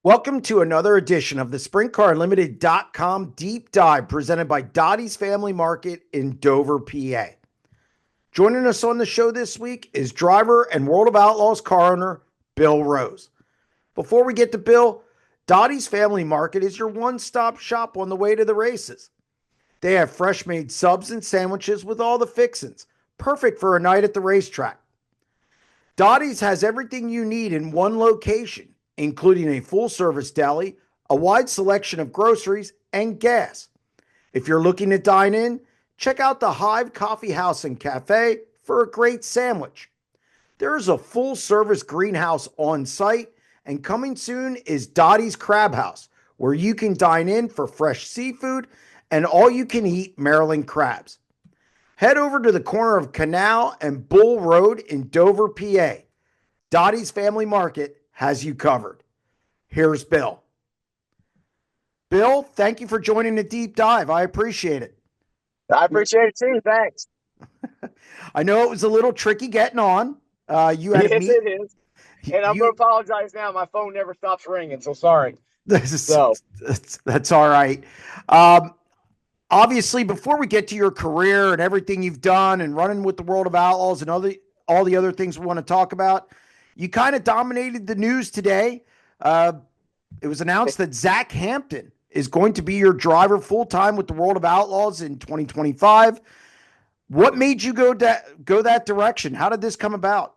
Welcome to another edition of the SprintCarUnlimited.com Deep Dive presented by Dottie's Family Market in Dover, PA. Joining us on the show this week is driver and World of Outlaws car owner Bill Rose. Before we get to Bill, Dottie's Family Market is your one-stop shop on the way to the races. They have fresh-made subs and sandwiches with all the fixins, perfect for a night at the racetrack. Dottie's has everything you need in one location, including a full-service deli, a wide selection of groceries, and gas. If you're looking to dine in, check out the Hive Coffee House and Cafe for a great sandwich. There is a full-service greenhouse on site, and coming soon is Dottie's Crab House, where you can dine in for fresh seafood and all-you-can-eat Maryland crabs. Head over to the corner of Canal and Bull Road in Dover, PA. Dottie's Family Market has you covered. Here's Bill. Bill, thank you for joining the deep dive. I appreciate it. I appreciate it too. Thanks. I know it was a little tricky getting on. You had Yes, it is. And I'm going to apologize now. My phone never stops ringing, so sorry. That's all right. Obviously, before we get to your career and everything you've done and running with the World of Outlaws and all the other things we want to talk about, you kind of dominated the news today. It was announced that Zach Hampton is going to be your driver full-time with the World of Outlaws in 2025. What made you go that direction? How did this come about?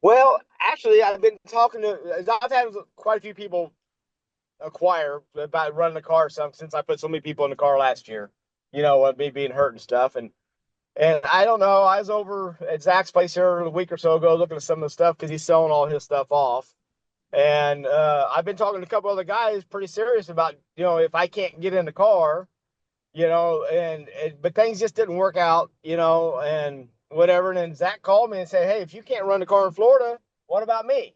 Well, actually, I've had quite a few people inquire about running the car since I put so many people in the car last year, me being hurt and stuff. And I don't know, I was over at Zach's place here a week or so ago looking at some of the stuff because he's selling all his stuff off. And I've been talking to a couple other guys pretty serious about, if I can't get in the car, but things just didn't work out, and whatever. And then Zach called me and said, hey, if you can't run the car in Florida, what about me?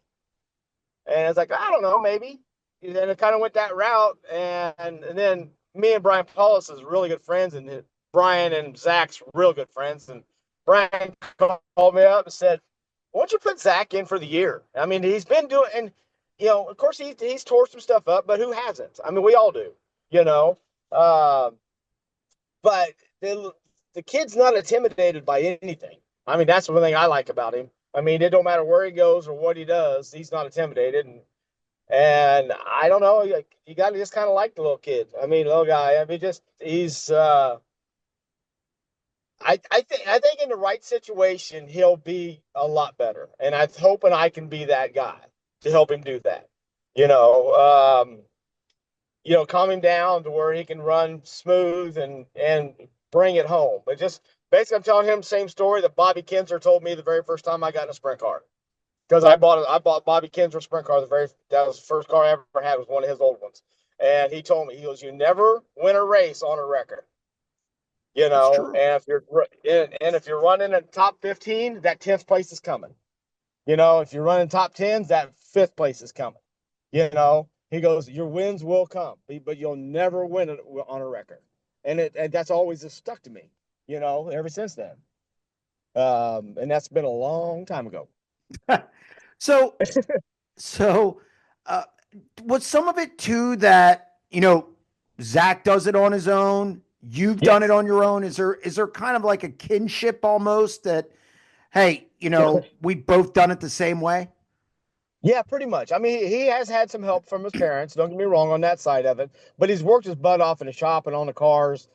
And I was like, I don't know, maybe. And it kind of went that route. And then me and Brian Paulus is really good friends, and Brian and Zach's real good friends. And Brian called me up and said, why don't you put Zach in for the year? I mean, he's been doing, and, of course he's tore some stuff up, but who hasn't? I mean, we all do, but the kid's not intimidated by anything. I mean, that's one thing I like about him. I mean, it don't matter where he goes or what he does, he's not intimidated. And I don't know, you got to just kind of like the little kid. I mean, little guy. I mean, he's. I think in the right situation he'll be a lot better, and I'm hoping I can be that guy to help him do that. Calm him down to where he can run smooth and bring it home. But just basically, I'm telling him the same story that Bobby Kinzer told me the very first time I got in a sprint car. Because I bought Bobby Kinzer sprint car. That was the first car I ever had, was one of his old ones. And he told me, he goes, you never win a race on a record. And if you're running at top 15, that 10th place is coming. If you're running top 10s, that 5th place is coming. He goes, your wins will come, but you'll never win it on a record. And that's always just stuck to me, ever since then. And that's been a long time ago. So was some of it too that, Zach does it on his own? You've done it on your own. Is there kind of like a kinship almost that, hey, we've both done it the same way? Yeah, pretty much. I mean, he has had some help from his parents. Don't get me wrong on that side of it, but he's worked his butt off in the shop and on the cars.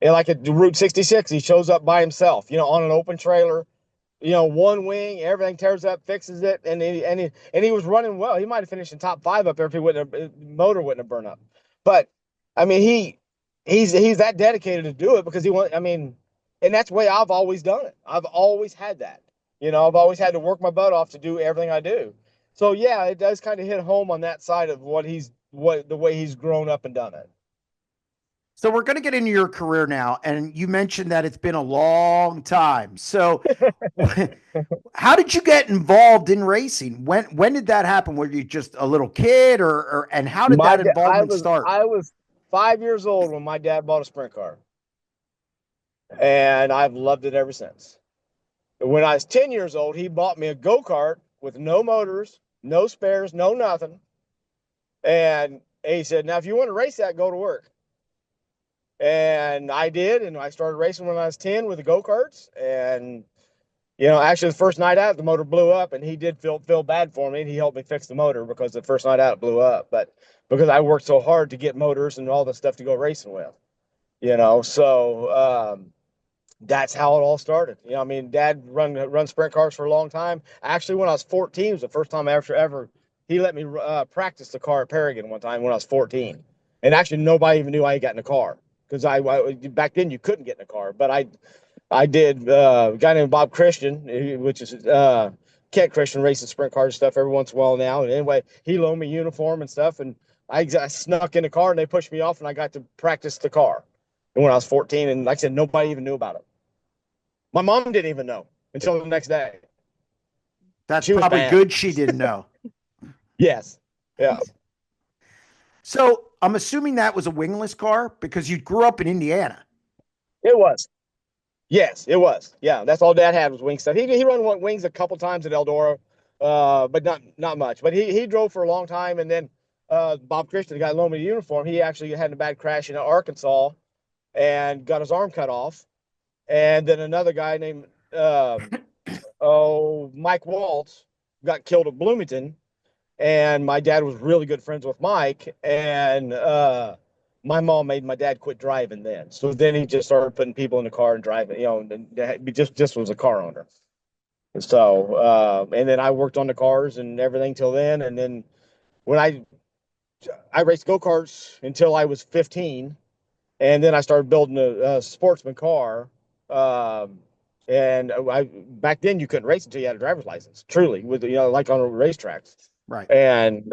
And like at Route 66, he shows up by himself, on an open trailer, one wing, everything tears up, fixes it, and he was running well. He might have finished in top 5 up there if his motor wouldn't have burned up. But I mean, he's that dedicated to do it because and that's the way I've always done it. I've always had that. I've always had to work my butt off to do everything I do. So yeah, it does kind of hit home on that side of the way he's grown up and done it. So we're going to get into your career now, and you mentioned that it's been a long time. So how did you get involved in racing? When did that happen? Were you just a little kid and how did that involvement start? I was 5 years old when my dad bought a sprint car, and I've loved it ever since. When I was 10 years old, he bought me a go-kart with no motors, no spares, no nothing. And he said, now, if you want to race that, go to work. And I did. And I started racing when I was 10 with the go-karts. And, actually the first night out, the motor blew up, and he did feel bad for me. And he helped me fix the motor because the first night out it blew up. But because I worked so hard to get motors and all the stuff to go racing with, so that's how it all started. Dad run sprint cars for a long time. Actually, when I was 14, it was the first time ever he let me practice the car at Paragon one time when I was 14. And actually, nobody even knew I got in the car because I back then you couldn't get in the car. But I did. A guy named Bob Christian, which is Kent Christian, racing sprint cars and stuff every once in a while now. And anyway, he loaned me uniform and stuff, and I snuck in the car, and they pushed me off, and I got to practice the car. And when I was 14, and like I said, nobody even knew about it. My mom didn't even know until the next day. That's probably good she didn't know. Yes. Yeah. So I'm assuming that was a wingless car because you grew up in Indiana. It was. Yes, it was. Yeah, that's all Dad had was wing stuff. He run wings a couple times at Eldora, but not much. But he drove for a long time, and then Bob Christian, the guy loaned me the uniform, he actually had a bad crash in Arkansas and got his arm cut off. And then another guy named Mike Waltz got killed at Bloomington, and my dad was really good friends with Mike, and my mom made my dad quit driving then. So then he just started putting people in the car and driving, and just was a car owner. So and then I worked on the cars and everything till then, and then when I raced go-karts until I was 15, and then I started building a sportsman car. And back then you couldn't race until you had a driver's license, truly, with like on a racetrack. Right. And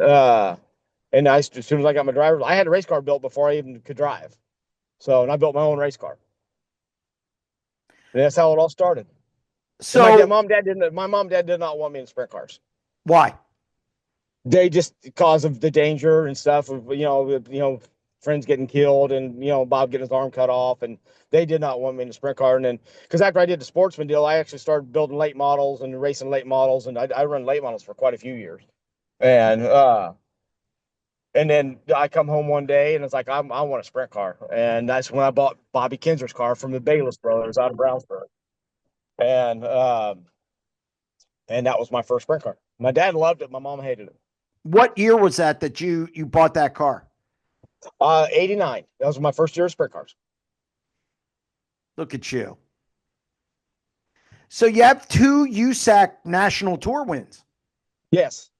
as soon as I got my driver's, I had a race car built before I even could drive. So, and I built my own race car. And that's how it all started. So my mom and dad did not want me in sprint cars. Why? They just, because of the danger and stuff of, friends getting killed and, Bob getting his arm cut off, and they did not want me in a sprint car. And then, because after I did the sportsman deal, I actually started building late models and racing late models. And I run late models for quite a few years. And then I come home one day and it's like, I want a sprint car. And that's when I bought Bobby Kinzer's car from the Bayless brothers out of Brownsburg. And that was my first sprint car. My dad loved it. My mom hated it. What year was that you bought that car? 89. That was my first year of sprint cars. Look at you. So you have 2 USAC national tour wins. Yes.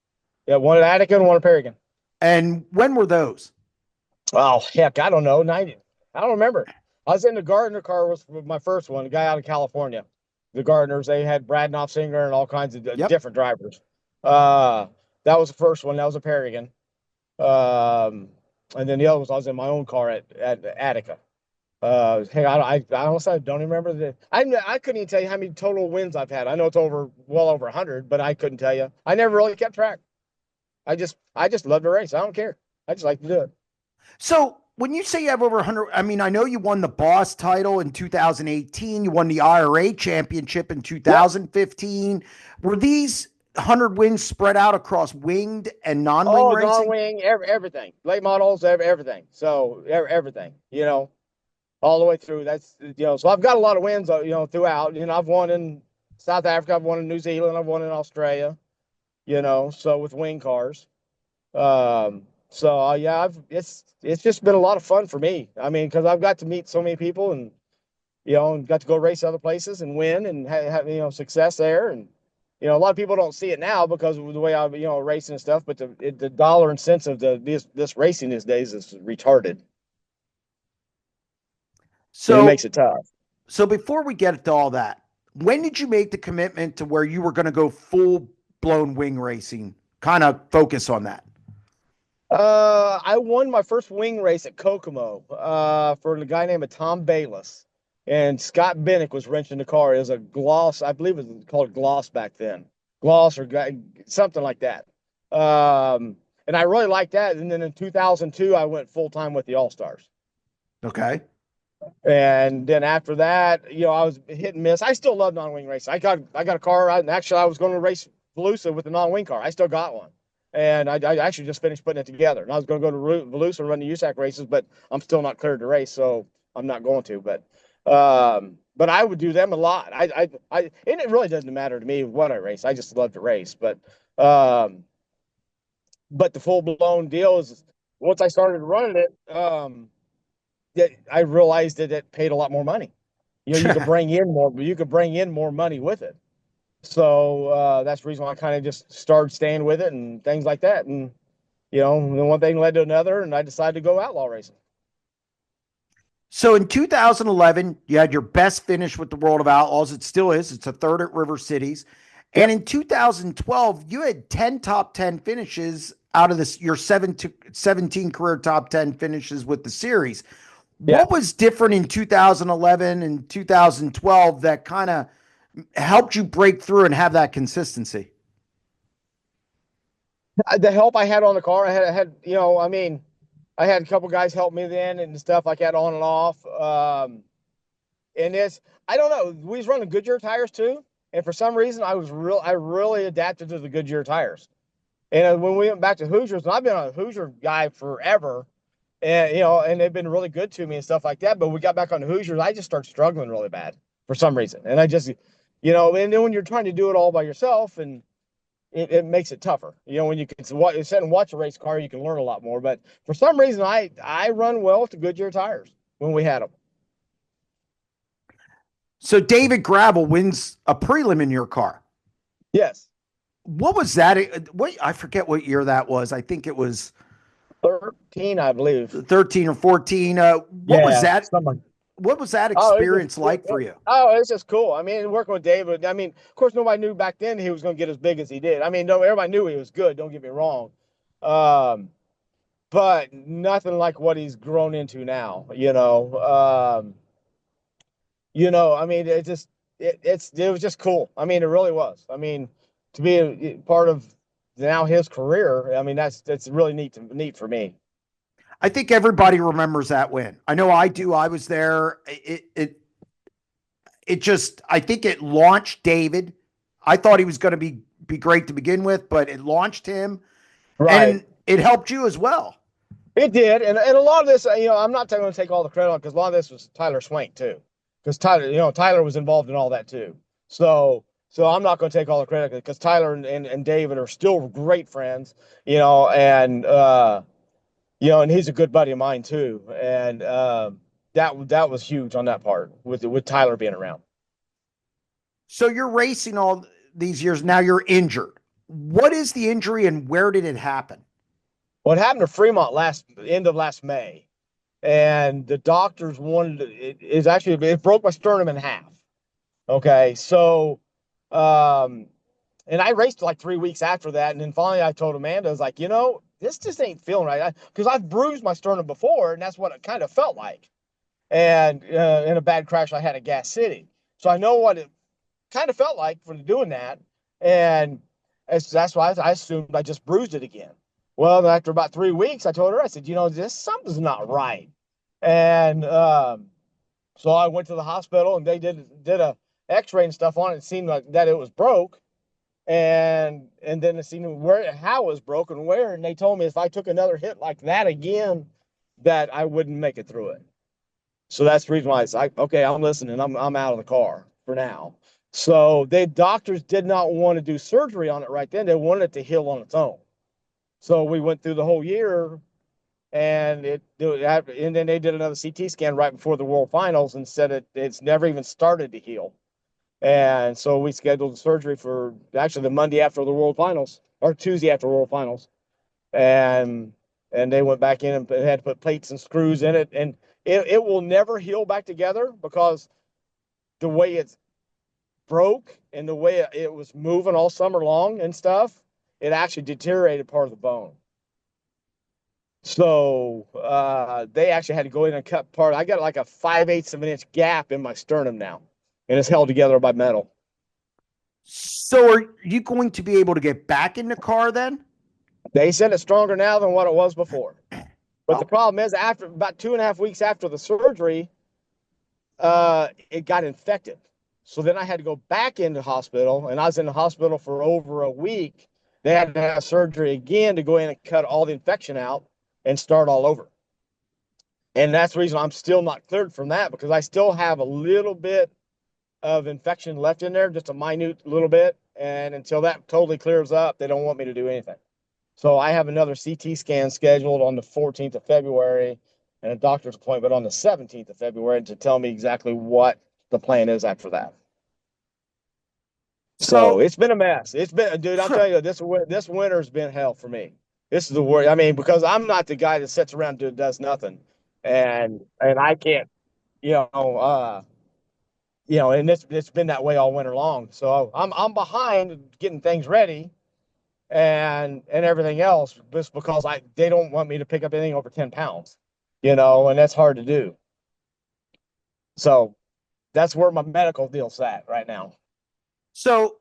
Yeah, one at Attica and one at Paragon. And when were those? Oh, heck, I don't know. 90. I don't remember. I was in the Gardner car was my first one, a guy out of California. The Gardners, they had Brad Knopfsinger and all kinds of different drivers. That was the first one. That was a Paragon. And then the other was I was in my own car at Attica. Hey, I honestly don't even remember I couldn't even tell you how many total wins I've had. I know it's well over 100, but I couldn't tell you. I never really kept track. I just love to race. I don't care. I just like to do it. So when you say you have over 100, I mean, I know you won the boss title in 2018. You won the IRA championship in 2015. Yep. Were these 100 wins spread out across winged and non-wing racing? Non-wing, everything. Late models, everything. So everything, all the way through. That's, so I've got a lot of wins, throughout. I've won in South Africa. I've won in New Zealand. I've won in Australia, so with wing cars. So yeah, it's just been a lot of fun for me. I mean, because I've got to meet so many people and, and got to go race other places and win and have success there. And, a lot of people don't see it now because of the way I, racing and stuff, but the dollar and cents of this racing these days is retarded. So and it makes it tough. So before we get to all that, when did you make the commitment to where you were going to go full blown wing racing? Kind of focus on that. I won my first wing race at Kokomo for a guy named Tom Bayless, and Scott Bennick was wrenching the car. It was a Gloss, I believe it was called Gloss back then, Gloss or something like that. And I really liked that. And then in 2002, I went full time with the All Stars. Okay. And then after that, I was hit and miss. I still love non-wing racing. I got a car, and actually I was going to race Volusia with a non-wing car. I still got one. And I actually just finished putting it together. And I was going to go to Volusia and run the USAC races, but I'm still not cleared to race, so I'm not going to. But I would do them a lot. And it really doesn't matter to me what I race. I just love to race. Um, but the full blown deal is once I started running it, that I realized that it paid a lot more money. You could bring in more, but you could bring in more money with it. So that's the reason why I kind of just started staying with it and things like that. And then one thing led to another, and I decided to go outlaw racing. So in 2011, you had your best finish with the World of Outlaws. It still is. It's a third at River Cities. And Yep. in 2012, you had 10 top 10 finishes out of this, your 17 career top 10 finishes with the series. Yeah. What was different in 2011 and 2012 that kind of helped you break through and have that consistency? The help I had on the car, I had a couple guys help me then and stuff like that on and off. And I don't know, we was running Goodyear tires too. And for some reason, I really adapted to the Goodyear tires. And when we went back to Hoosiers, and I've been a Hoosier guy forever, and they've been really good to me and stuff like that. But we got back on the Hoosiers, I just started struggling really bad for some reason. And and then when you're trying to do it all by yourself, and it makes it tougher. When you can sit and watch a race car, you can learn a lot more. But for some reason, I run well with the Goodyear tires when we had them. So David Gravel wins a prelim in your car. Yes. What was that? What I forget what year that was. I think it was 13, I believe. 13 or 14. What was Yeah. that? Someone. What was that Oh, experience like for you? it's just cool. I mean, working with David. I mean, of course, nobody knew back then he was going to get as big as he did. I mean, no, everybody knew he was good. Don't get me wrong, but nothing like what he's grown into now. I mean, it was just cool. I mean, it really was. I mean, to be a part of now his career. I mean, that's really neat for me. I think everybody remembers that win. I know I do. I was there. It just, I think it launched David. I thought he was going to be great to begin with, but it launched him, Right. and it helped you as well. It did, and a lot of this, I'm not going to take all the credit on because a lot of this was Tyler Swank too, because Tyler was involved in all that too. So I'm not going to take all the credit because Tyler and David are still great friends, and he's a good buddy of mine too, and that was huge on that part with Tyler being around. So you're racing all these years. Now you're injured. What is the injury and where did it happen? What happened to Fremont end of last May, and the doctors wanted it broke my sternum in half. Okay, so and I raced like 3 weeks after that, and then finally I told Amanda, I was like, this just ain't feeling right, because I've bruised my sternum before, and that's what it kind of felt like. And in a bad crash I had at Gas City, so I know what it kind of felt like for doing that, and that's why I assumed I just bruised it again. Well, after about 3 weeks, I told her, I said, this something's not right, and so I went to the hospital, and they did a X-ray and stuff on it. It seemed like that it was broke, and then it seemed how it was broken, where, and they told me if I took another hit like that again, that I wouldn't make it through it. So that's the reason why it's like, okay, I'm listening. I'm out of the car for now. So the doctors did not want to do surgery on it right then. They wanted it to heal on its own. So we went through the whole year, and and then they did another CT scan right before the World Finals and said it's never even started to heal. And so we scheduled the surgery for actually the Monday after the World Finals, or Tuesday after World Finals. And they went back in and had to put plates and screws in it. And it will never heal back together because the way it's broke and the way it was moving all summer long and stuff, it actually deteriorated part of the bone. So they actually had to go in and cut part. I got like a 5/8 of an inch gap in my sternum now, and it's held together by metal. So are you going to be able to get back in the car then? They said it's stronger now than what it was before. But the Oh, problem is, after about 2.5 weeks after the surgery, it got infected. So then I had to go back into the hospital, and I was in the hospital for over a week they had to have surgery again to go in and cut all the infection out and start all over. And that's the reason I'm still not cleared from that, because I still have a little bit of infection left in there, just a minute little bit. And until that totally clears up, they don't want me to do anything. So I have another CT scan scheduled on the 14th of February and a doctor's appointment on the 17th of February to tell me exactly what the plan is after that. So So it's been a mess. It's been, dude, I'm telling you, this winter's been hell for me. This is the worst. I mean, because I'm not the guy that sits around and does nothing, and I can't, you know, and it's been that way all winter long. So I'm behind getting things ready and everything else, just because they don't want me to pick up anything over 10 pounds, and that's hard to do. So that's where my medical deal's at right now. so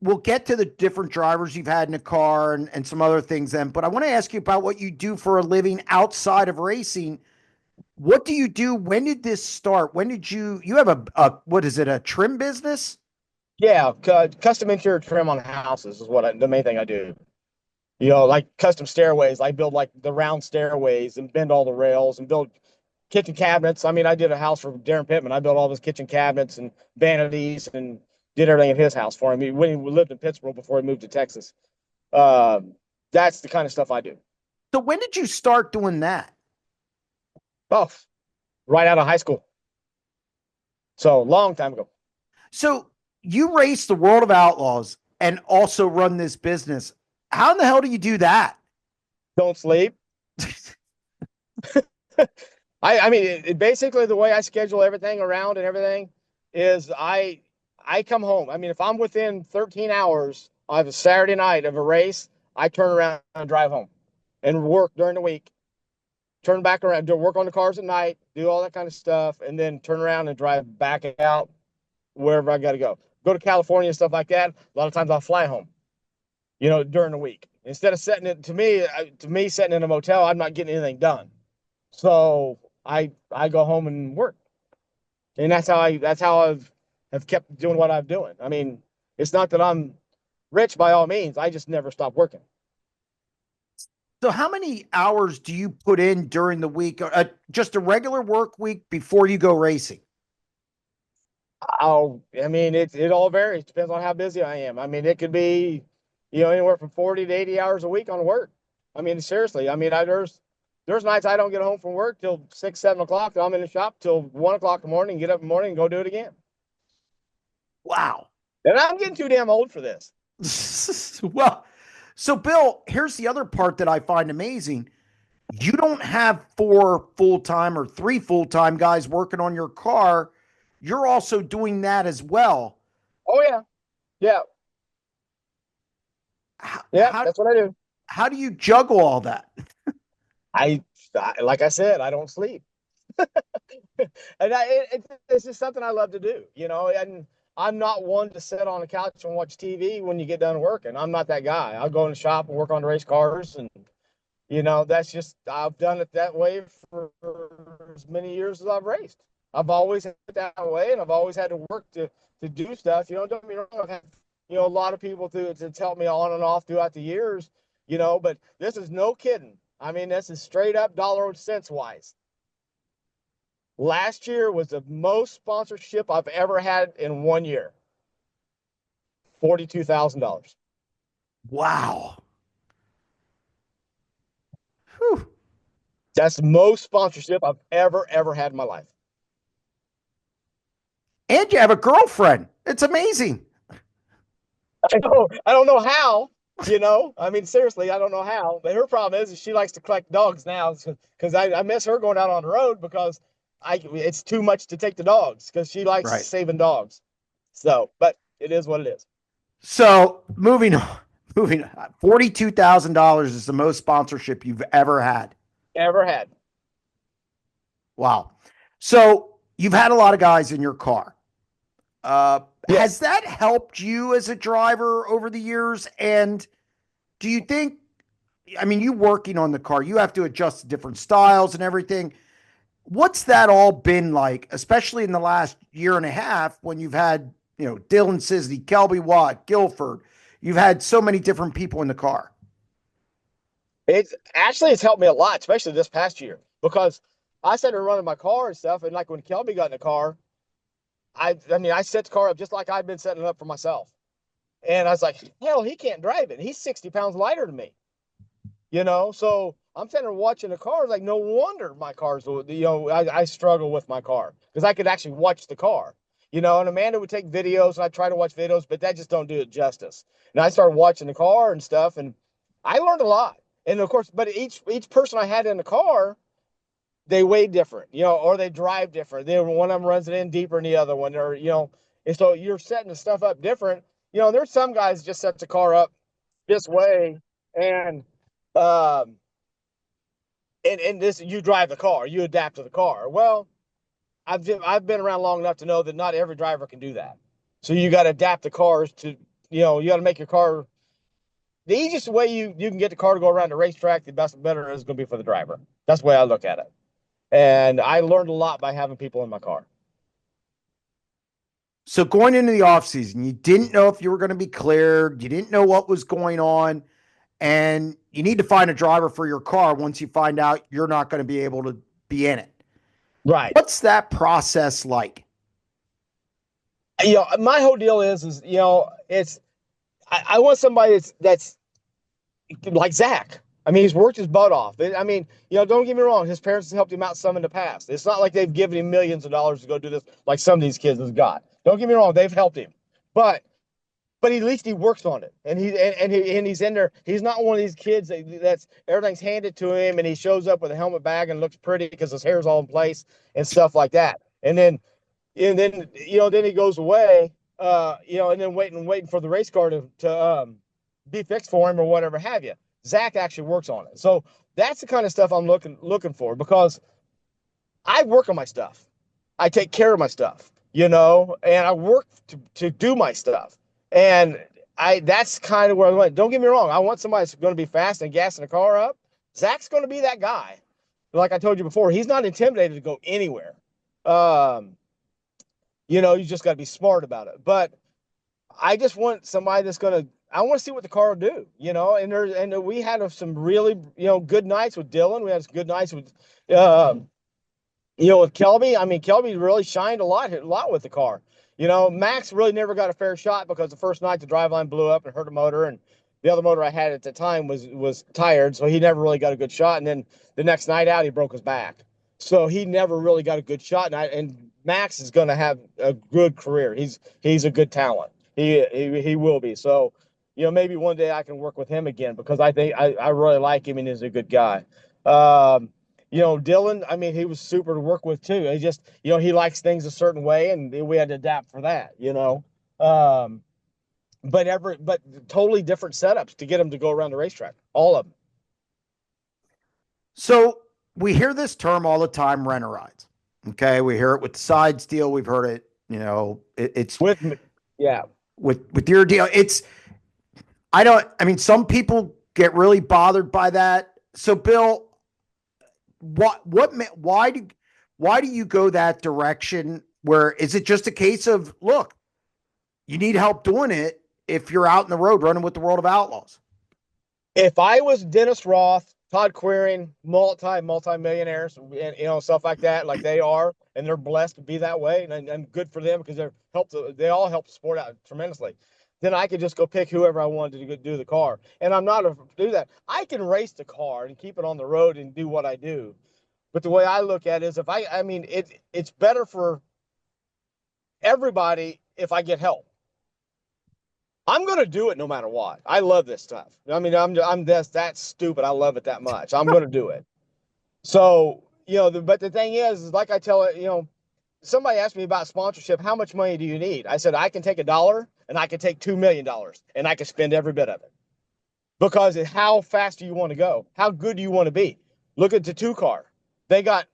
we'll get to the different drivers you've had in a car and some other things then, but I want to ask you about what you do for a living outside of racing. What do you do? When did this start? When did you have what is it, a trim business? Yeah, custom interior trim on houses is the main thing I do. Like custom stairways. I build like the round stairways and bend all the rails and build kitchen cabinets. I mean, I did a house for Darren Pittman. I built all his kitchen cabinets and vanities and did everything in his house for him. When he lived in Pittsburgh before he moved to Texas. That's the kind of stuff I do. So when did you start doing that? Oh, right out of high school. So long time ago. So you race the World of Outlaws and also run this business. How in the hell do you do that? Don't sleep. I mean, basically the way I schedule everything around and everything is I come home. I mean, if I'm within 13 hours of a Saturday night of a race, I turn around and drive home and work during the week. Turn back around, do work on the cars at night, do all that kind of stuff, and then turn around and drive back out wherever I got to go. Go to California and stuff like that. A lot of times I'll fly home, during the week. Instead of setting it to me sitting in a motel, I'm not getting anything done. So I go home and work, and that's how I've have kept doing what I'm doing. I mean, it's not that I'm rich by all means. I just never stop working. So how many hours do you put in during the week? Just a regular work week before you go racing? I mean, it all varies. Depends on how busy I am. I mean, it could be, anywhere from 40 to 80 hours a week on work. I mean, seriously. I mean, there's nights I don't get home from work till 6, 7 o'clock. I'm in the shop till 1 o'clock in the morning. Get up in the morning and go do it again. Wow. And I'm getting too damn old for this. Well, so Bill, here's the other part that I find amazing. You don't have 4 full-time or 3 full-time guys working on your car. You're also doing that as well. Oh yeah, yeah, How, yeah. how, That's what I do. how do you juggle all that? Like I said, I don't sleep. And it's just something I love to do, and I'm not one to sit on the couch and watch TV when you get done working. I'm not that guy. I'll go in the shop and work on the race cars, and that's just, I've done it that way for as many years as I've raced. I've always had it that way, and I've always had to work to do stuff. Don't get me wrong. I've had, a lot of people to help me on and off throughout the years, but this is no kidding. I mean, this is straight up dollar and cents wise. Last year was the most sponsorship I've ever had in 1 year. $42,000. Wow. Whew. That's the most sponsorship I've ever had in my life. And you have a girlfriend. It's amazing. I don't know how. I mean, seriously, I don't know how. But her problem is she likes to collect dogs now, because I miss her going out on the road, because it's too much to take the dogs, because she likes Right. saving dogs. So, but it is what it is. So moving on, $42,000 is the most sponsorship you've ever had. Ever had. Wow. So you've had a lot of guys in your car. Yes. Has that helped you as a driver over the years? And do you think, I mean, you working on the car, you have to adjust to different styles and everything. What's that all been like, especially in the last year and a half when you've had, Dylan Cisney, Kelby Watt, Guilford, you've had so many different people in the car. It's helped me a lot, especially this past year, because I started running my car and stuff. And like when Kelby got in the car, I set the car up just like I'd been setting it up for myself. And I was like, hell, he can't drive it. He's 60 pounds lighter than me, So I'm sitting there watching the car. Like, no wonder my car's, I struggle with my car because I could actually watch the car, and Amanda would take videos and I try to watch videos, but that just don't do it justice. And I started watching the car and stuff, and I learned a lot. And of course, but each person I had in the car, they weigh different, or they drive different. One of them runs it in deeper than the other one, or, and so you're setting the stuff up different. There's some guys just set the car up this way and, and this, you drive the car, you adapt to the car. Well, I've been around long enough to know that not every driver can do that. So you got to adapt the cars to, you got to make your car. The easiest way you can get the car to go around the racetrack, the better is going to be for the driver. That's the way I look at it. And I learned a lot by having people in my car. So going into the offseason, you didn't know if you were going to be cleared. You didn't know what was going on. And you need to find a driver for your car once you find out you're not going to be able to be in it. Right. What's that process like? My whole deal is it's I want somebody that's like Zach. I mean, he's worked his butt off. I mean, don't get me wrong. His parents have helped him out some in the past. It's not like they've given him millions of dollars to go do this like some of these kids have got. Don't get me wrong. They've helped him. But at least he works on it. And he's in there. He's not one of these kids that's everything's handed to him and he shows up with a helmet bag and looks pretty because his hair's all in place and stuff like that. And then then he goes away, and then waiting for the race car to be fixed for him or whatever have you. Zach actually works on it. So that's the kind of stuff I'm looking for because I work on my stuff. I take care of my stuff, and I work to do my stuff. And that's kind of where I went. Don't get me wrong. I want somebody that's going to be fast and gassing the car up. Zach's going to be that guy. Like I told you before, he's not intimidated to go anywhere. You just got to be smart about it. But I just want somebody that's going to, I want to see what the car will do, and we had some really, good nights with Dylan. We had some good nights with, with Kelby. I mean, Kelby really shined a lot with the car. Max really never got a fair shot because the first night the driveline blew up and hurt a motor, and the other motor I had at the time was tired, so he never really got a good shot. And then the next night out, he broke his back, so he never really got a good shot. And Max is going to have a good career. He's a good talent. He will be. So, maybe one day I can work with him again because I think I really like him and he's a good guy. Dylan, I mean, he was super to work with too. He just, he likes things a certain way and we had to adapt for that, but totally different setups to get him to go around the racetrack, all of them. So we hear this term all the time, rent a rides. Okay. We hear it with the sides deal. We've heard it, it's with me. Yeah. With your deal. Some people get really bothered by that. So Bill, why do you go that direction? Where is it just a case of, look, you need help doing it if you're out in the road running with the World of Outlaws? If I was Dennis Roth, Todd Quirin, multi-millionaires, and stuff like that, like they are, and they're blessed to be that way, and good for them because they all help the sport out tremendously. Then I could just go pick whoever I wanted to do the car, and I'm not to do that. I can race the car and keep it on the road and do what I do, but the way I look at it is, it's better for everybody if I get help. I'm going to do it no matter what. I love this stuff. I mean, I'm that stupid. I love it that much. I'm going to do it. So, but the thing is like I tell it, somebody asked me about sponsorship. How much money do you need? I said, I can take $1 and I can take $2 million and I can spend every bit of it. Because how fast do you want to go? How good do you want to be? Look at the 2 car. They got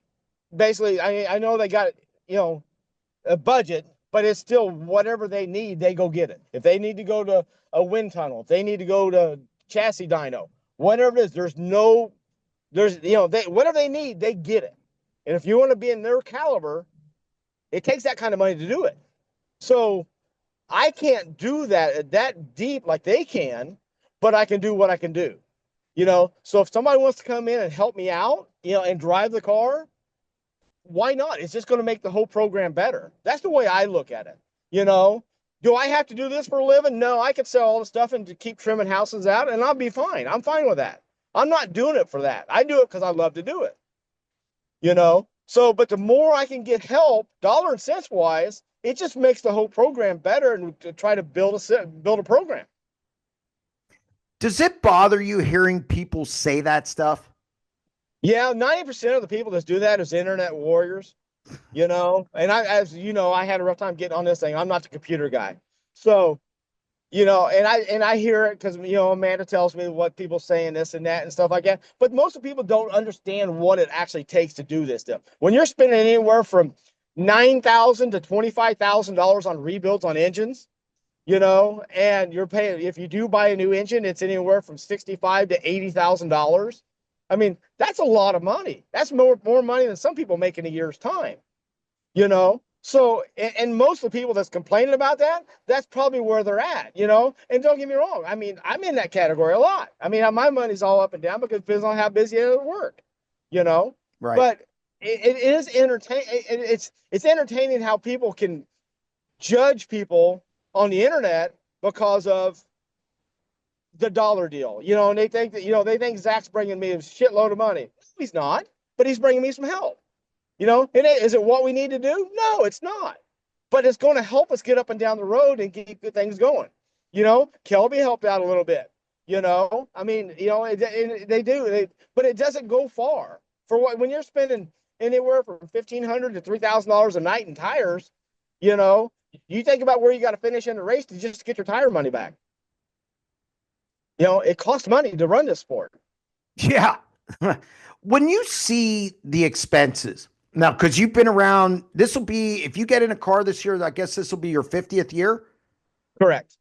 basically, I know they got, a budget, but it's still whatever they need, they go get it. If they need to go to a wind tunnel, if they need to go to chassis dyno, whatever it is, whatever they need, they get it. And if you want to be in their caliber, it takes that kind of money to do it. So I can't do that deep like they can, but I can do what I can do. So if somebody wants to come in and help me out, and drive the car, why not? It's just going to make the whole program better. That's the way I look at it. You know, do I have to do this for a living? No, I could sell all the stuff and to keep trimming houses out and I'll be fine. I'm fine with that. I'm not doing it for that. I do it because I love to do it. So, but the more I can get help, dollar and cents wise, it just makes the whole program better and to try to build a program. Does it bother you hearing people say that stuff? Yeah, 90% of the people that do that is internet warriors, and as you know, I had a rough time getting on this thing. I'm not the computer guy. So, and I hear it because, Amanda tells me what people saying this and that and stuff like that. But most of the people don't understand what it actually takes to do this stuff. When you're spending anywhere from $9,000 to $25,000 on rebuilds on engines, and you're paying, if you do buy a new engine, it's anywhere from $65,000 to $80,000. I mean, that's a lot of money. That's more money than some people make in a year's time, So, and most of the people that's complaining about that, that's probably where they're at, And don't get me wrong. I mean, I'm in that category a lot. I mean, my money's all up and down because it depends on how busy I work, Right. But it is entertaining. It's entertaining how people can judge people on the internet because of the dollar deal, and they think that, they think Zach's bringing me a shitload of money. He's not, but he's bringing me some help, and is it what we need to do? No, it's not, but it's going to help us get up and down the road and keep good things going. Kelby helped out a little bit, I mean, they do, but it doesn't go far for when you're spending anywhere from $1,500 to $3,000 a night in tires, you think about where you got to finish in the race to just get your tire money back. It costs money to run this sport. Yeah. When you see the expenses now, because you've been around, this will be, if you get in a car this year, I guess this will be your 50th year. Correct.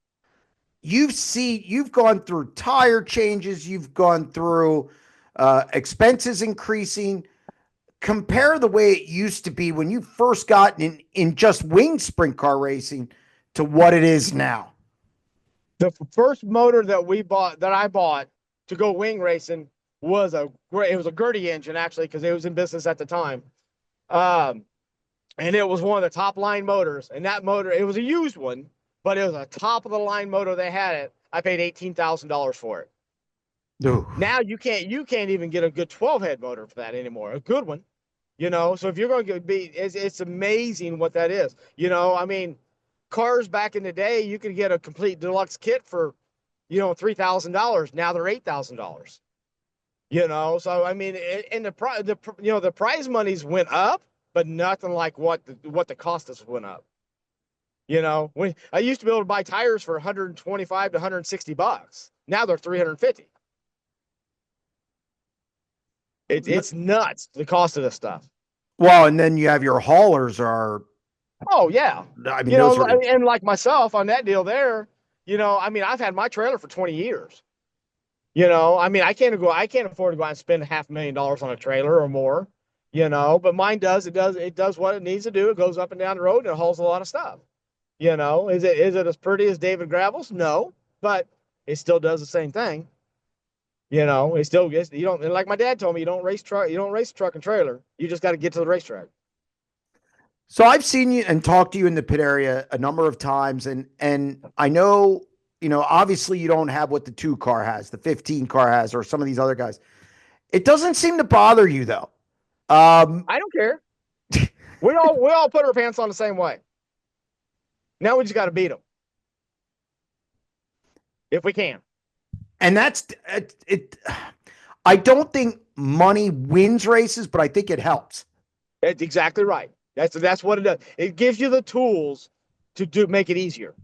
You've gone through tire changes, you've gone through expenses increasing. Compare the way it used to be when you first got in just wing sprint car racing to what it is now. The first motor that I bought to go wing racing was it was a Gertie engine, actually, because it was in business at the time. And it was one of the top line motors, and that motor, it was a used one, but it was a top of the line motor. They had it. I paid $18,000 for it. Ooh. Now you can't even get a good 12 head motor for that anymore. A good one, so if you're going to it's amazing what that is. I mean, cars back in the day, you could get a complete deluxe kit for, $3,000. Now they're $8,000. So I mean, and the prize monies went up, but nothing like what the cost us went up. When I used to be able to buy tires for 125 to 160 bucks. Now they're 350. It's nuts, the cost of this stuff. Well, and then you have your haulers are. Oh yeah. I mean, those are, and like myself on that deal there, I mean, I've had my trailer for 20 years. I mean, I can't afford to go out and spend $500,000 on a trailer or more, but mine does. It does what it needs to do. It goes up and down the road and it hauls a lot of stuff. Is it as pretty as David Gravel's? No, but it still does the same thing. It still gets, you don't, like my dad told me, you don't race truck and trailer. You just got to get to the racetrack. So I've seen you and talked to you in the pit area a number of times, and I know, obviously you don't have what the 2 car has, the 15 car has, or some of these other guys. It doesn't seem to bother you though. I don't care. we all put our pants on the same way. Now we just got to beat them if we can. And that's it. I don't think money wins races, but I think it helps. That's exactly right. That's what it does. It gives you the tools to make it easier.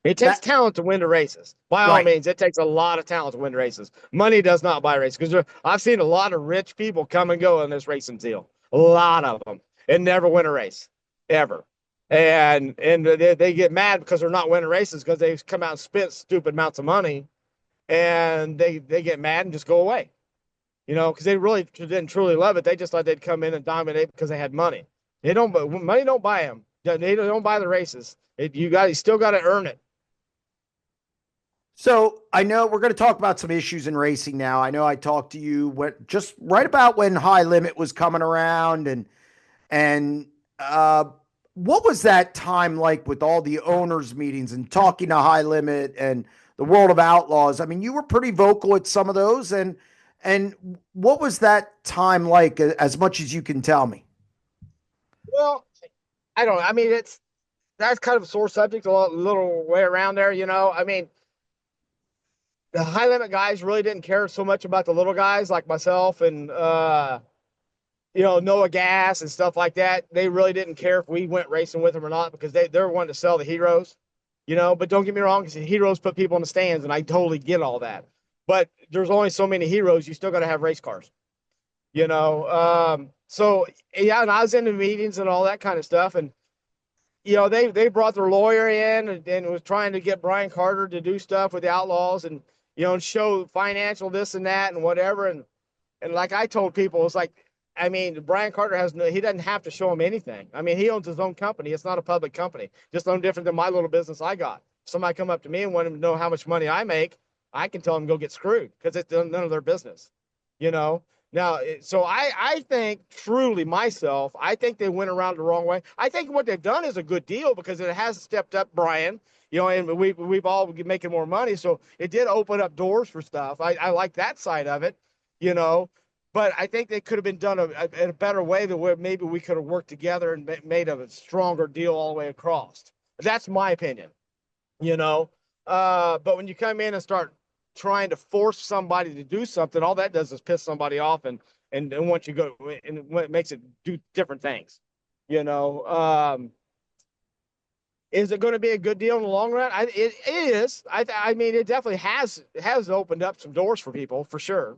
It takes talent to win the races. By all means, it takes a lot of talent to win races. Money does not buy races, because I've seen a lot of rich people come and go in this racing deal. A lot of them, and never win a race, ever. And they get mad because they're not winning races because they come out and spend stupid amounts of money, and they get mad and just go away. Because they really didn't truly love it. They just thought they'd come in and dominate because they had money. Money don't buy them. They don't buy the races. You still got to earn it. So I know we're going to talk about some issues in racing now. I know I talked to you just right about when High Limit was coming around, and uh, what was that time like with all the owners meetings and talking to High Limit and the World of Outlaws? I mean, you were pretty vocal at some of those, and what was that time like, as much as you can tell me? Well, I don't know. I mean, that's kind of a sore subject, little way around there. I mean, the high limit guys really didn't care so much about the little guys like myself and Noah Gas and stuff like that. They really didn't care if we went racing with them or not because they're wanting to sell the heroes. But don't get me wrong, because the heroes put people in the stands, and I totally get all that. But there's only so many heroes. You still got to have race cars. So yeah, and I was in the meetings and all that kind of stuff, and they brought their lawyer in and was trying to get Brian Carter to do stuff with the Outlaws and and show financial this and that and whatever. And like I told people, it's like, I mean, Brian Carter he doesn't have to show him anything. I mean, he owns his own company. It's not a public company. Just no different than my little business I got. If somebody come up to me and want to know how much money I make, I can tell them go get screwed because it's none of their business. You know, now, so I think truly myself, I think they went around the wrong way. I think what they've done is a good deal because it has stepped up Brian, and we've all been making more money. So it did open up doors for stuff. I like that side of it, but I think they could have been done in a better way than where maybe we could have worked together and made a stronger deal all the way across. That's my opinion, but when you come in and start trying to force somebody to do something, all that does is piss somebody off and once you go and it makes it do different things. Is it going to be a good deal in the long run? It is. I mean, it definitely has opened up some doors for people for sure.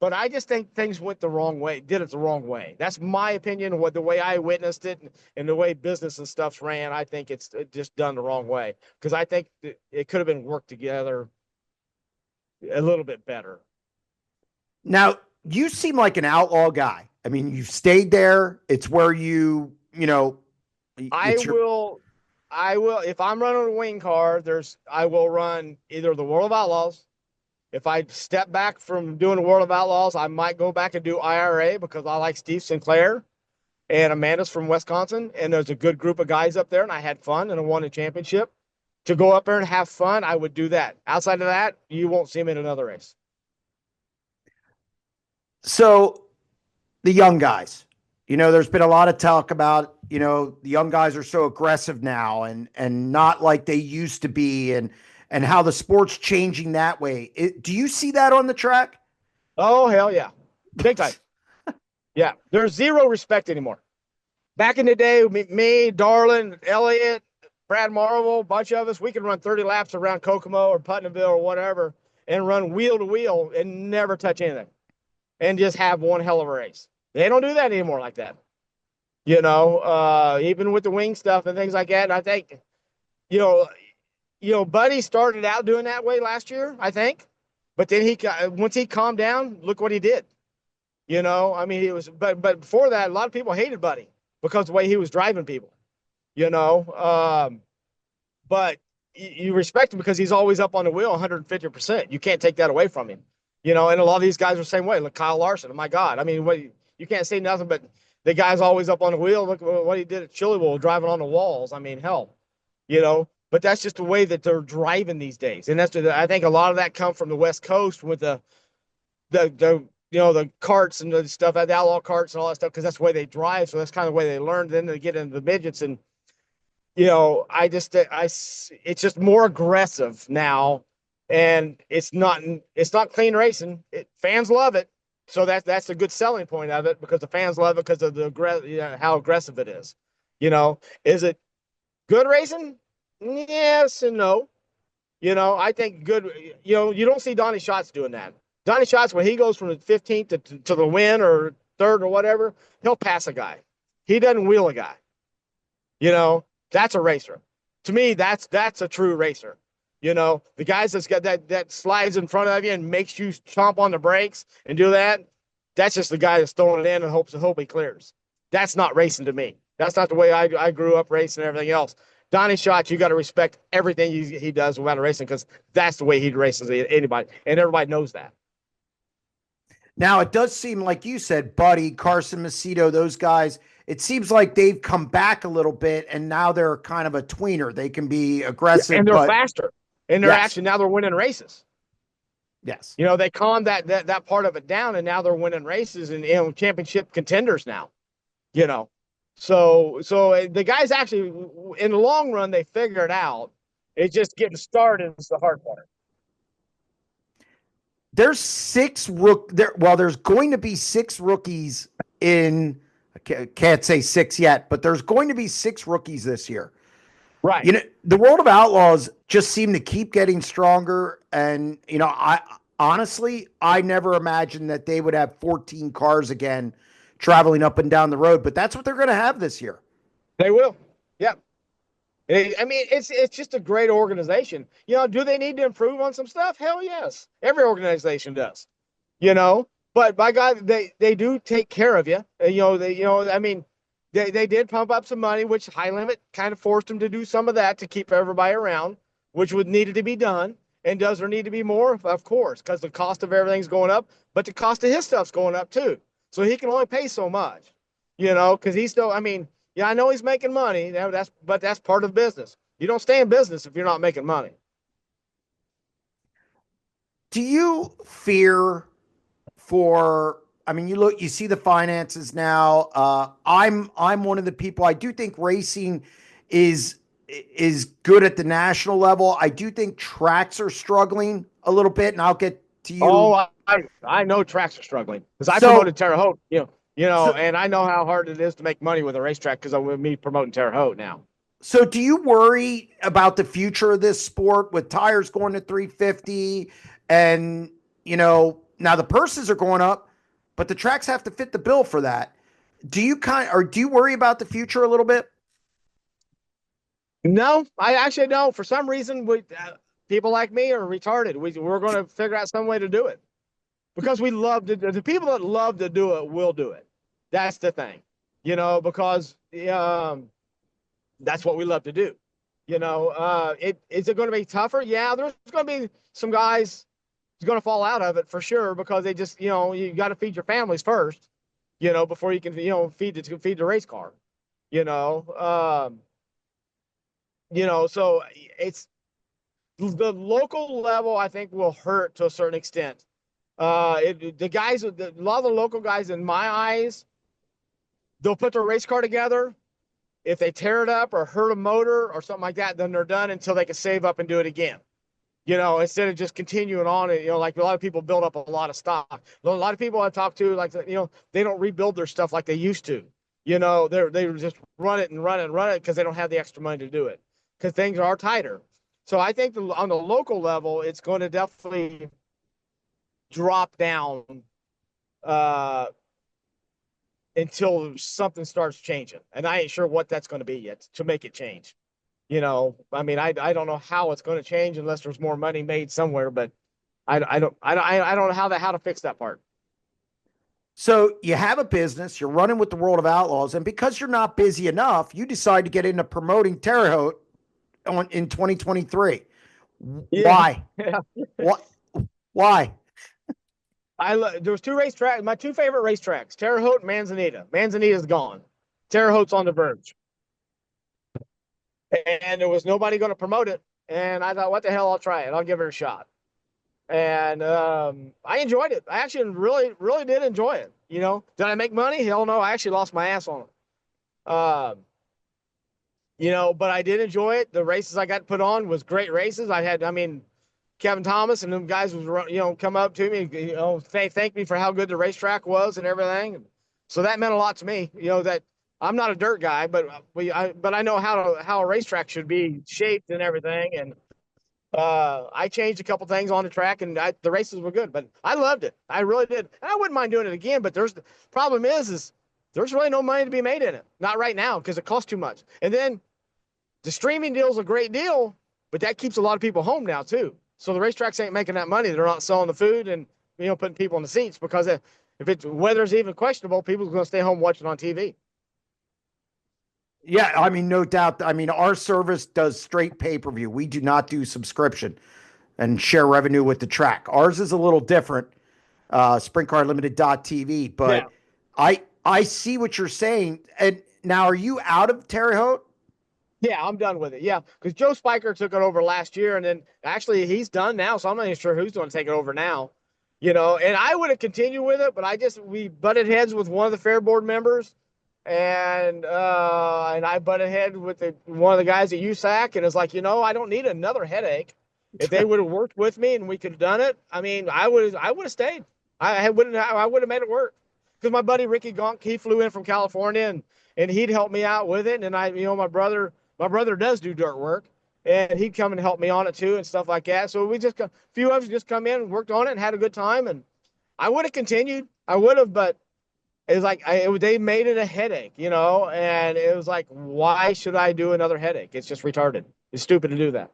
But I just think things went the wrong way, did it the wrong way. That's my opinion. The way I witnessed it and the way business and stuff ran, I think it's just done the wrong way because I think it could have been worked together a little bit better. Now, you seem like an outlaw guy. I mean, you've stayed there. It's where I will, if I'm running a wing car, I will run either the World of Outlaws. If I step back from doing the World of Outlaws, I might go back and do IRA because I like Steve Sinclair and Amanda's from Wisconsin. And there's a good group of guys up there, and I had fun and I won a championship. To go up there and have fun, I would do that. Outside of that, you won't see me in another race. So the young guys, there's been a lot of talk about, the young guys are so aggressive now and not like they used to be and how the sport's changing that way. Do you see that on the track? Oh, hell yeah. Big time. Yeah. There's zero respect anymore. Back in the day, me, Darlin, Elliott, Brad Marvel, a bunch of us, we could run 30 laps around Kokomo or Putnamville or whatever and run wheel to wheel and never touch anything and just have one hell of a race. They don't do that anymore like that. Even with the wing stuff and things like that. And I think, Buddy started out doing that way last year, I think. But then once he calmed down, look what he did. I mean, but before that, a lot of people hated Buddy because of the way he was driving people. But you respect him because he's always up on the wheel 150%. You can't take that away from him. And a lot of these guys are the same way. Look, Kyle Larson, oh my God. I mean, you can't say nothing, but the guy's always up on the wheel. Look what he did at Chilliwack, driving on the walls. I mean, hell, but that's just the way that they're driving these days. And I think a lot of that comes from the West Coast with the carts and the stuff, the outlaw carts and all that stuff, because that's the way they drive. So that's kind of the way they learned. Then they get into the midgets and, it's just more aggressive now, and it's not clean racing. Fans love it. So that's a good selling point of it because the fans love it because of how aggressive it is. Is it good racing? Yes and no. I think good. You don't see Donnie Schatz doing that. Donnie Schatz, when he goes from the 15th to the win or third or whatever, he'll pass a guy. He doesn't wheel a guy. That's a racer. To me, that's a true racer. The guys that's got that slides in front of you and makes you chomp on the brakes and do that. That's just the guy that's throwing it in and hope he clears. That's not racing to me. That's not the way I grew up racing and everything else. Donnie Schatz, you got to respect everything he does about racing because that's the way he races anybody, and everybody knows that. Now, it does seem like you said, Buddy, Carson Macedo, those guys, it seems like they've come back a little bit and now they're kind of a tweener. They can be And aggressive, they're but faster, and they're yes, actually now they're winning races. yes. They calmed that part of it down, and now they're winning races and championship contenders now. You know, so the guys actually in the long run they figure it out. It's just getting started is the hard part. There's six there's going to be six rookies in. I can't say six yet, but there's going to be six rookies this year. Right. The World of Outlaws just seem to keep getting stronger, and I honestly I never imagined that they would have 14 cars again traveling up and down the road, but that's what they're going to have this year. They will. Yep. I mean, it's just a great organization. Do they need to improve on some stuff? Hell yes. Every organization does. But by God, they do take care of you. I mean, they did pump up some money, which High Limit kind of forced them to do some of that to keep everybody around, which would needed to be done. And does there need to be more? Of course, because the cost of everything's going up, but the cost of his stuff's going up too. So he can only pay so much, because he's still, I mean, yeah, I know he's making money. But that's part of business. You don't stay in business if you're not making money. Do you fear for? I mean, you see the finances now. I'm one of the people. I do think racing is good at the national level. I do think tracks are struggling a little bit, and I'll get to you. Oh, I know tracks are struggling because I So- promoted Terra Haute, So- and I know how hard it is to make money with a racetrack because I'm with me promoting Terra Haute now. So do you worry about the future of this sport with tires going to 350 and, now the purses are going up, but the tracks have to fit the bill for that. Do you worry about the future a little bit? No, I actually don't. For some reason, people like me are retarded. We're going to figure out some way to do it because we love to. The people that love to do it will do it. That's the thing, because that's what we love to do. Is it going to be tougher? Yeah, there's going to be some guys who's going to fall out of it for sure because they just, you got to feed your families first, before you can, feed the race car, so it's the local level, I think, will hurt to a certain extent. The guys, a lot of the local guys, in my eyes, they'll put their race car together. If they tear it up or hurt a motor or something like that, then they're done until they can save up and do it again. Instead of just continuing on it, like a lot of people build up a lot of stock. A lot of people I talk to, like, they don't rebuild their stuff like they used to. They just run it because they don't have the extra money to do it because things are tighter. So I think on the local level, it's going to definitely drop down until something starts changing. And I ain't sure what that's going to be yet to make it change. I mean, I don't know how it's going to change unless there's more money made somewhere, but I don't know how to fix that part. So you have a business, you're running with the World of Outlaws, and because you're not busy enough, you decide to get into promoting Terra Haute in 2023. Yeah. Why? Yeah. Why? There was two racetracks. My two favorite racetracks: Terre Haute and Manzanita. Manzanita's gone. Terre Haute's on the verge, and there was nobody going to promote it. And I thought, what the hell? I'll try it. I'll give it a shot. And I enjoyed it. I actually really, really did enjoy it. Did I make money? Hell no. I actually lost my ass on it. But I did enjoy it. The races I got put on was great races. Kevin Thomas and them guys was, come up to me, thank me for how good the racetrack was and everything. So that meant a lot to me, that I'm not a dirt guy, but I know how a racetrack should be shaped and everything. And I changed a couple things on the track and the races were good, but I loved it. I really did. And I wouldn't mind doing it again, but the problem is there's really no money to be made in it. Not right now because it costs too much. And then the streaming deal is a great deal, but that keeps a lot of people home now too. So the racetracks ain't making that money. They're not selling the food and, putting people in the seats because if weather's even questionable, people's going to stay home watching on TV. Yeah, I mean, no doubt. I mean, our service does straight pay-per-view. We do not do subscription and share revenue with the track. Ours is a little different, sprintcarlimited.tv, Yeah. but I see what you're saying. And now, are you out of Terre Haute? Yeah, I'm done with it. Yeah, because Joe Spiker took it over last year, and then actually he's done now, so I'm not even sure who's going to take it over now. And I would have continued with it, but we butted heads with one of the fair board members, and I butted head with one of the guys at USAC, and it's like, I don't need another headache. If they would have worked with me and we could have done it, I mean, I would have stayed. I would have made it work because my buddy Ricky Gonk, he flew in from California, and he'd help me out with it, and my brother does do dirt work, and he'd come and help me on it too and stuff like that. So a few of us just come in and worked on it and had a good time. And I would have continued. I would have, but it was like they made it a headache. And it was like, why should I do another headache? It's just retarded. It's stupid to do that.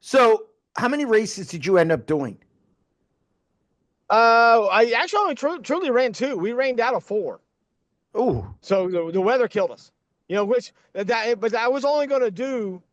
So, how many races did you end up doing? I actually only truly ran two. We rained out of four. Oh, So the weather killed us. But I was only going to do.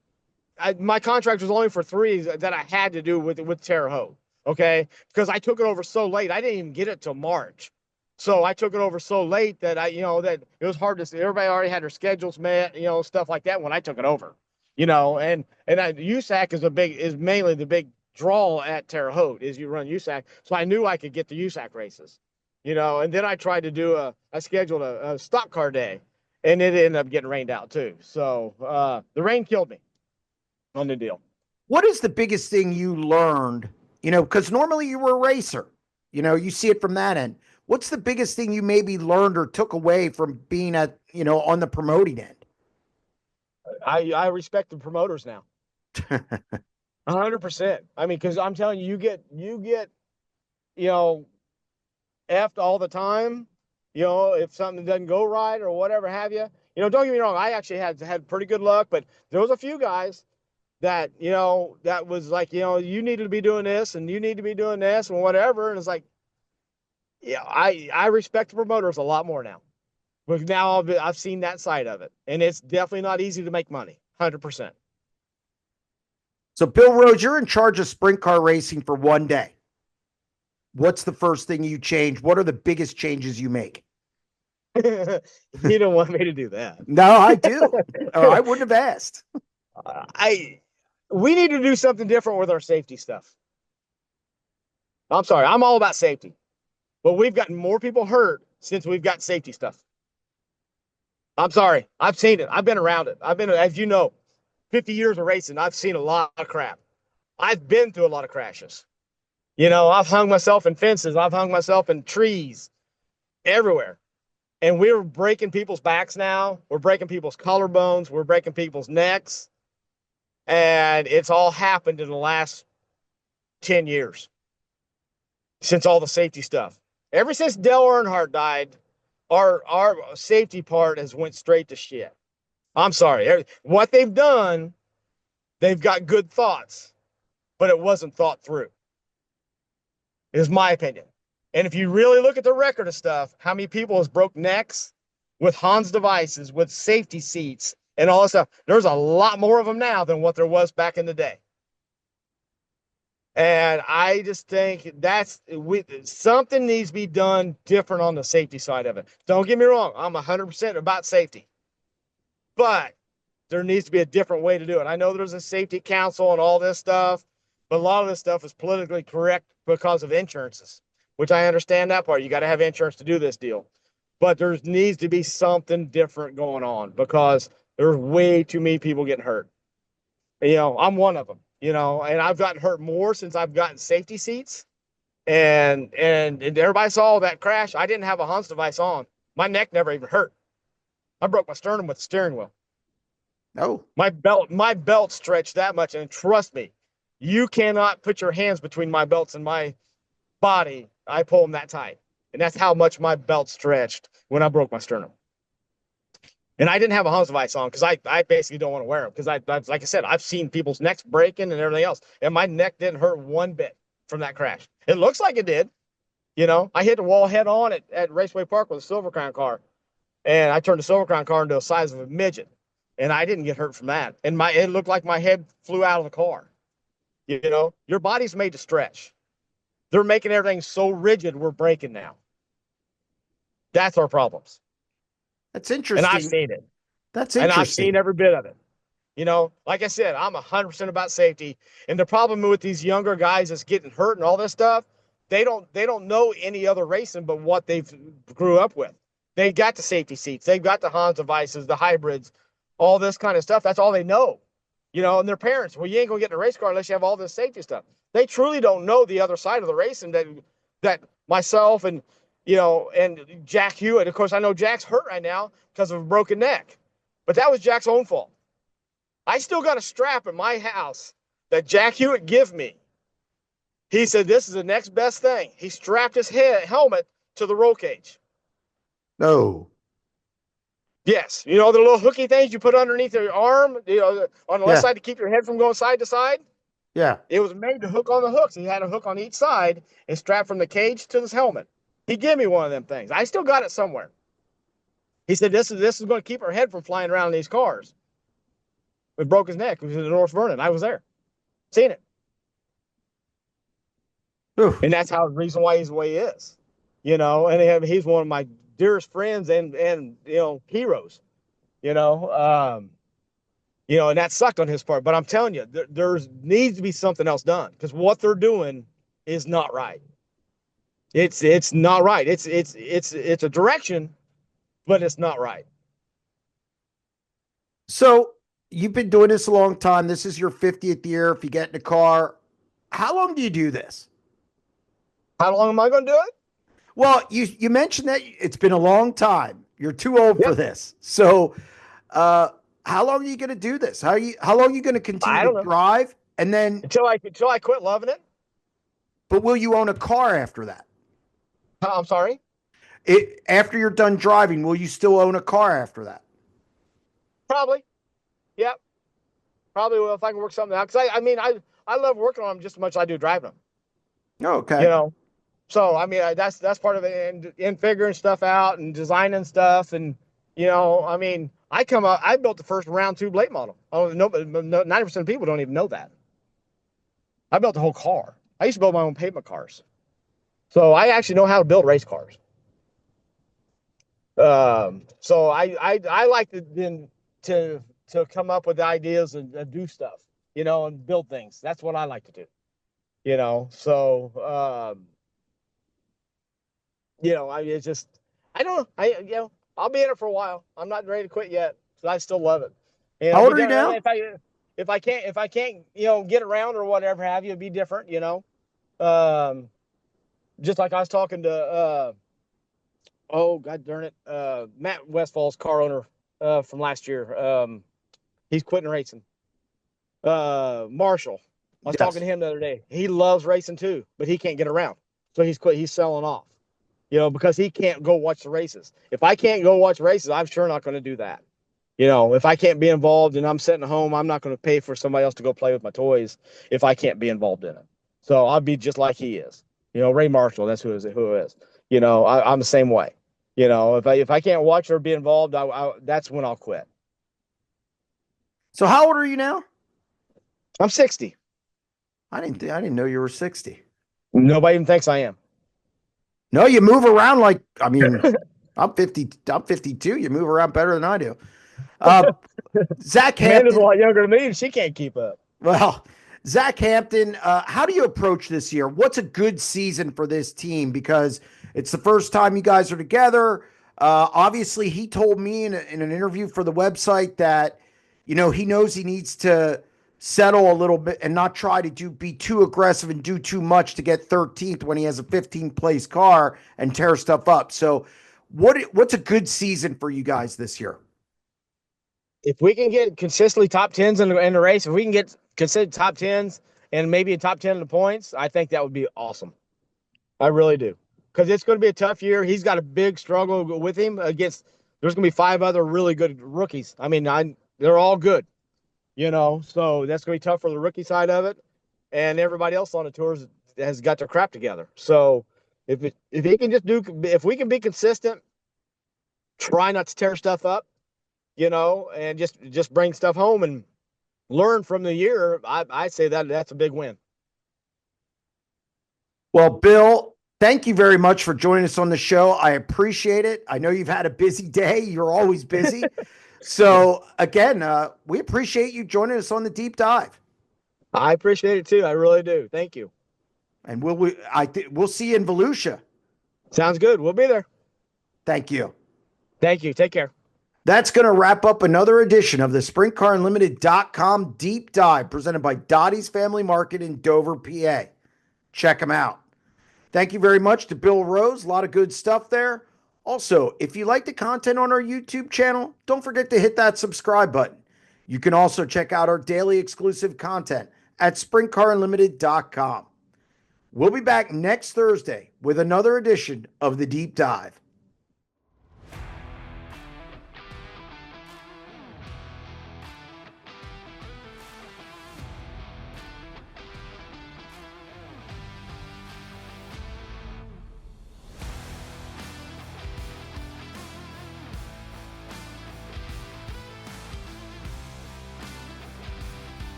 My contract was only for three that I had to do with Terre Haute. Okay, because I took it over so late, I didn't even get it till March. So I took it over so late that that it was hard to see. Everybody already had their schedules met, stuff like that when I took it over. USAC is mainly the big draw at Terre Haute is you run USAC. So I knew I could get the USAC races. And then I tried to I scheduled a stock car day, and it ended up getting rained out too. So the rain killed me on the deal. what is the biggest thing you learned? Because normally you were a racer, you see it from that end. What's the biggest thing you maybe learned or took away from being on the promoting end? I respect the promoters now. 100%. I mean, because I'm telling you, you get effed all the time. If something doesn't go right or whatever have you. Don't get me wrong. I actually had pretty good luck, but there was a few guys that that was like you need to be doing this and you need to be doing this and whatever. And it's like, yeah, I respect the promoters a lot more now. But now I've seen that side of it, and it's definitely not easy to make money. 100%. So, Bill Rose, you're in charge of sprint car racing for one day. What's the first thing you change? What are the biggest changes you make? You don't want me to do that. No, I do. Or I wouldn't have asked. We need to do something different with our safety stuff. I'm sorry, I'm all about safety, but we've gotten more people hurt since we've got safety stuff. I'm sorry, I've seen it. I've been around it. I've been, as you know, 50 years of racing. I've seen a lot of crap. I've been through a lot of crashes. I've hung myself in fences. I've hung myself in trees everywhere. And we're breaking people's backs now. We're breaking people's collarbones. We're breaking people's necks. And it's all happened in the last 10 years since all the safety stuff. Ever since Dale Earnhardt died, our safety part has went straight to shit. I'm sorry. What they've done, they've got good thoughts, but it wasn't thought through, is my opinion. And if you really look at the record of stuff, how many people has broke necks with Hans devices, with safety seats, and all this stuff, there's a lot more of them now than what there was back in the day. And I just think something needs to be done different on the safety side of it. Don't get me wrong. I'm 100% about safety. But there needs to be a different way to do it. I know there's a safety council and all this stuff, but a lot of this stuff is politically correct because of insurances, which I understand that part. You got to have insurance to do this deal. But there needs to be something different going on because there's way too many people getting hurt. I'm one of them, and I've gotten hurt more since I've gotten safety seats. And everybody saw that crash. I didn't have a Hans device on. My neck never even hurt. I broke my sternum with the steering wheel. Oh, My belt stretched that much. And trust me, you cannot put your hands between my belts and my body. I pull them that tight. And that's how much my belt stretched when I broke my sternum. And I didn't have a Hans device on because I basically don't want to wear them because like I said, I've seen people's necks breaking and everything else. And my neck didn't hurt one bit from that crash. It looks like it did. I hit the wall head on at Raceway Park with a Silver Crown car. And I turned the Silver Crown car into the size of a midget. and I didn't get hurt from that. And it looked like my head flew out of the car. You know, your body's made to stretch. They're making everything so rigid, we're breaking now. That's our problems. That's And I've interesting. seen it. That's And I've seen interesting. every bit of it. You know, like I said, I'm 100% about safety. And the problem with these younger guys that's getting hurt and all this stuff, they don't know any other racing but what they've grew up with. They got the safety seats, they've got the Hans devices, the hybrids, all this kind of stuff. That's all they know. You know, and their parents, well, you ain't gonna get in a race car unless you have all this safety stuff. They truly don't know the other side of the racing that myself and and Jack Hewitt. Of course, I know Jack's hurt right now because of a broken neck, but that was Jack's own fault. I still got a strap in my house that Jack Hewitt gave me. He said, this is the next best thing. He strapped his helmet to the roll cage. No. Yes. You know, the little hooky things you put underneath your arm, on the left Yeah. side to keep your head from going side to side. Yeah. It was made to hook on the hooks. He had a hook on each side and strapped from the cage to his helmet. He gave me one of them things. I still got it somewhere. He said, this is going to keep our head from flying around in these cars. It broke his neck. It was in North Vernon. I was there. Seen it. Oof. And that's how the reason why he's the way he is. You know, and he's one of my dearest friends and heroes. And that sucked on his part. But I'm telling you, there's needs to be something else done because what they're doing is not right. It's not right. It's a direction, but it's not right. So you've been doing this a long time. This is your 50th year. If you get in a car, how long do you do this? How long am I going to do it? Well, you mentioned that it's been a long time. You're too old for Yep. this. So, how long are you going to do this? How long are you going to continue I to don't know drive? And then, until I quit loving it. but will you own a car after that? I'm sorry. After you're done driving, will you still own a car after that? Probably. Yep. Probably will if I can work something out. Because I love working on them just as much as I do driving them. Oh, okay. So that's part of it, and figuring stuff out and designing stuff, and I built the first round tube late model. Oh no, 90% of people don't even know that. I built the whole car. I used to build my own pavement cars, so I actually know how to build race cars. So I like to come up with ideas and do stuff, and build things. That's what I like to do. So it's just I don't I'll be in it for a while. I'm not ready to quit yet, so I still love it. And How it'll old be are you different now? if I can't get around or whatever have you, it'd be different. Um, just like I was talking to oh god darn it, Matt Westfall's car owner from last year. He's quitting racing. Marshall. I was talking Yes. to him the other day. He loves racing too, but he can't get around. So he's quit. He's selling off, because he can't go watch the races. If I can't go watch races, I'm sure not going to do that. If I can't be involved and I'm sitting at home, I'm not going to pay for somebody else to go play with my toys if I can't be involved in it. So I'll be just like he is. Ray Marshall, that's who it is. I'm the same way. If I can't watch or be involved, that's when I'll quit. So how old are you now? I'm 60. I didn't know you were 60. Nobody even thinks I am. No, you move around I'm 50. I'm 52. You move around better than I do. Zach Amanda's a Hampton. lot younger than me, and she can't keep up. Well, Zach Hampton, how do you approach this year? What's a good season for this team? Because it's the first time you guys are together. Obviously, he told me in an interview for the website that, he knows he needs to settle a little bit and not try to be too aggressive and do too much to get 13th when he has a 15th place car and tear stuff up. So what's a good season for you guys this year? If we can get consistently top tens in the race, if we can get consistent top tens and maybe a top 10 in the points, I think that would be awesome. I really do. Because it's going to be a tough year. He's got a big struggle with him there's going to be 5 other really good rookies. They're all good, so that's going to be tough for the rookie side of it. And everybody else on the tours has got their crap together. So if he can if we can be consistent, try not to tear stuff up, and just bring stuff home and learn from the year. I say that's a big win. Well, Bill, thank you very much for joining us on the show. I appreciate it. I know you've had a busy day. You're always busy. So again, we appreciate you joining us on the deep dive. I appreciate it too. I really do. Thank you. And we'll see you in Volusia. Sounds good. We'll be there. Thank you. Thank you. Take care. That's going to wrap up another edition of the SprintCarUnlimited.com deep dive presented by Dottie's Family Market in Dover, PA. Check them out. Thank you very much to Bill Rose. A lot of good stuff there. Also, if you like the content on our YouTube channel, don't forget to hit that subscribe button. You can also check out our daily exclusive content at SprintCarUnlimited.com. We'll be back next Thursday with another edition of the Deep Dive.